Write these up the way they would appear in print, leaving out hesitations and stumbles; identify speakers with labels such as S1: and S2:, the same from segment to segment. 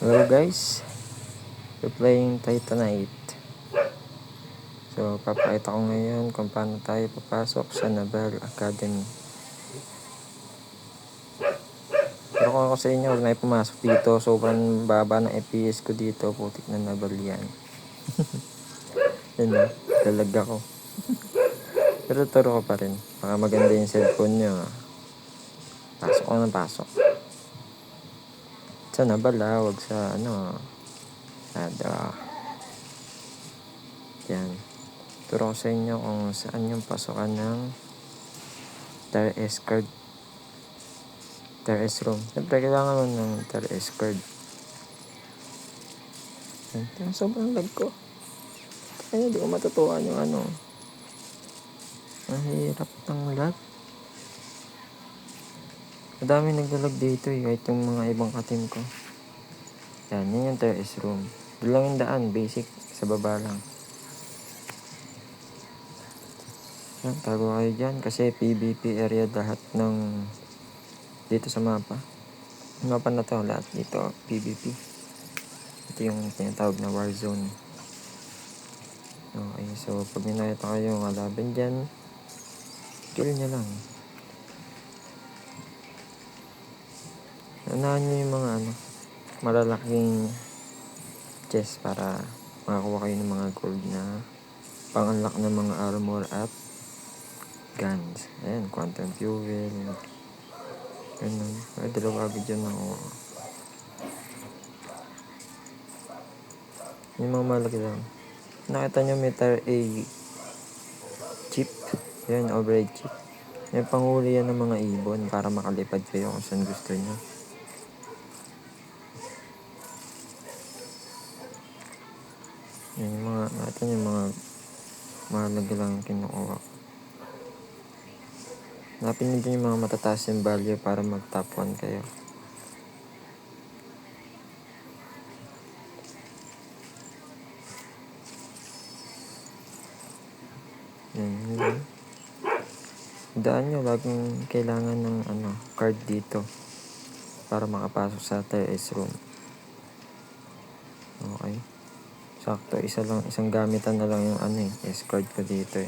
S1: Hello guys, we're playing Titanite. So papakita ko ngayon kung paano tayo papasok sa Naval Academy. Pero kung ako sa inyo, huwag na pumasok dito. Sobrang baba ng FPS ko dito. Putik na Naval yan. Yan na, lalag ako. Pero turo ko pa rin. Baka maganda yung cellphone nyo. Pasok ko na pasok. Sa Naval huwag sa yan. Turo ko sa inyo kung saan yung pasokan ng TRS card. TRS room. Siyempre, kailangan mo ng TRS card. Yan. Sobrang lag ko. Kaya di ko matutukan yung Ang hirap ng lag. Madami naglalag dito kahit yung mga ibang katim ko. Yan yung TRS room. Doon lang yung daan, basic. Sa baba lang. Yan, tago kayo dyan kasi PvP area lahat ng dito sa mapa. Yung mapa na to, lahat dito PvP. Ito yung tinatawag na war zone. Okay, so pag may nakita kayo yung kalaban dyan, kill nyo lang. Unahan nyo yung mga malalaking chest para makakuha kayo ng mga gold na pang-unlock ng mga armor at guns. Ayan, quantum fuel. Ganun. Ay, dalawa agad dyan ako. Yung mga malaki lang. Nakita nyo may A chip. Yan, override chip. May panghuli yan ng mga ibon para makalipad kayo kung saan gusto nyo. Yan yung mga, nakita nyo yung mga mahalaga lang kinukuha. Hanapin nyo din yung mga matataas yung value para mag top 1 kayo. Yan. Daan nyo, laging kailangan ng card dito para makapasok sa TRS room. Okay. Sakto, isang gamitan na lang yung S-card ko dito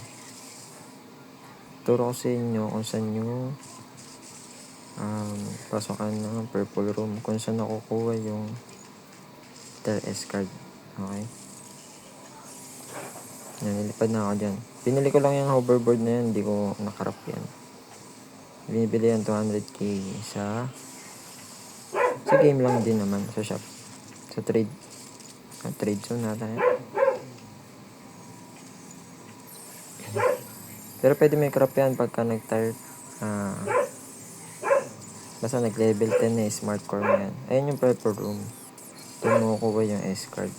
S1: Turo ko sa inyo kung saan nyo pasokan ng purple room, kung saan nakukuha yung TRS card. Okay. Yan, nilipad na ako dyan. Pinili ko lang yung hoverboard na yan, hindi ko nakarap yan. Binibili yan 200k sa game lang din naman, sa shop. Sa trade zone natin. Pero pwede may crop yan pagka nag-tire. Basta nag-level 10 na smart core na yan. Ayun yung purple room. Doon mo kukuha yung S-card.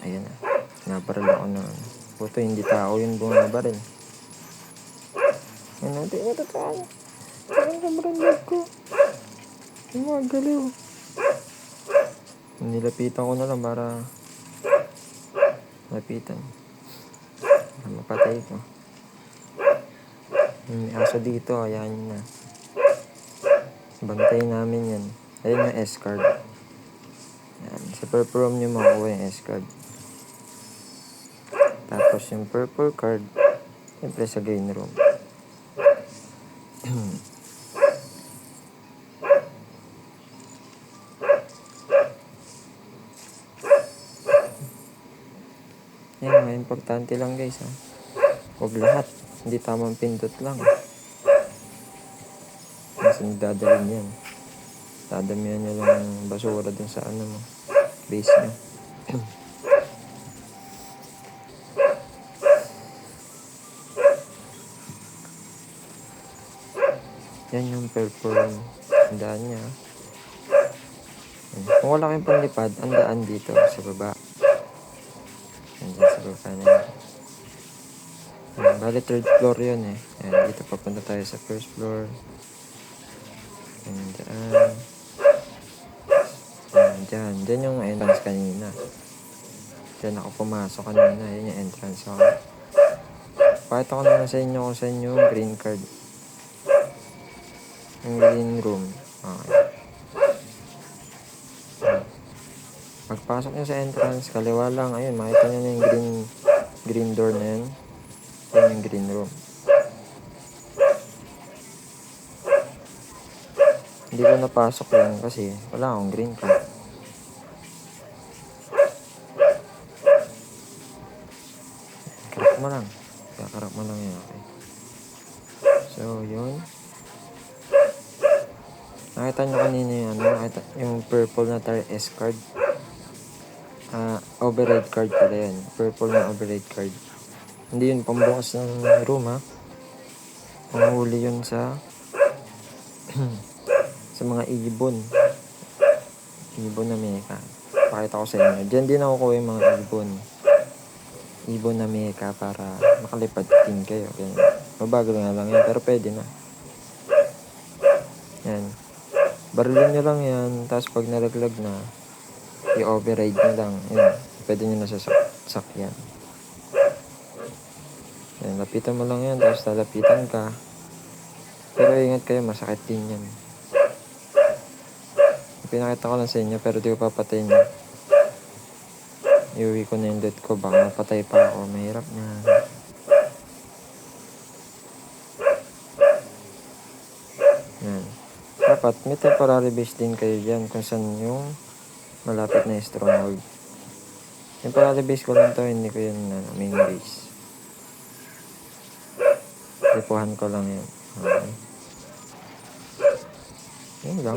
S1: Ayan na. Nabaril ako na puto, hindi tao yung bumabaril. Ayan natin. Ito tayo. Ayan na branded ko. Yung mga galiw. Nilapitan ko na lang para lapitan. Para mapatay ko. May aso dito. Ayan yun na. Bantay namin yan. Ayan yung S-card. Ayan. Sa purple room nyo makuha yung S-card. Tapos yung purple card, siyempre sa green room. Yan, mga importante lang guys Huwag lahat. Hindi tamang pindot lang. Kasi dadalhin yan. Dadamihan nyo lang ng basura dun sa mo. Base nyo. Yan yung purple daan niya. Kung wala kayong panlipad, ang daan dito sa baba. Yan sa baba na yan. Bali third floor yun Ayan, dito papunta tayo sa first floor. Ayan, dyan. Dyan yung entrance kanina. Dyan ako pumasok kanina. Yan yung entrance ako. Pakita ko naman sa inyo kung saan yung green card. Yung green room. Okay. Pasok nyo sa entrance, kaliwa lang. Ayun, makita nyo na yung green door na yun. Ayun yung green room. Hindi ko napasok yan kasi wala akong green card. Karak mo lang. Kakarak mo lang yun, okay. So, yun. Nakita nyo kanina yung nakita, yung purple na S card. Override card pala yan. Purple na override card. Hindi yun pambukas ng room, ha. Panghuli yun sa sa mga ibon. Ibon na meka. Pakita ko sa inyo. Diyan din ako kuha yung mga ibon. Ibon na meka para makalipad din kayo. Ganyan. Mabagal nga lang yan, pero pwede na. Yan. Barilin nyo lang yan, tapos pag nalaglag na, i-override nyo lang. Yan. Pwede nyo na sasakyan. Yan. Lapitan mo lang yan, tapos lalapitan ka. Pero ingat kayo, masakit din yan. Pinakita ko lang sa inyo, pero di ko papatayin nyo. Iuwi ko na yung dot ko, baka mapatay pa ako. Mahirap na. Yan. Dapat may temporary base din kayo dyan kung saan yung malapit na stronghold. Temporary base ko lang to, hindi ko yun main base. Lipuhan ko lang yun. Okay. Yun lang.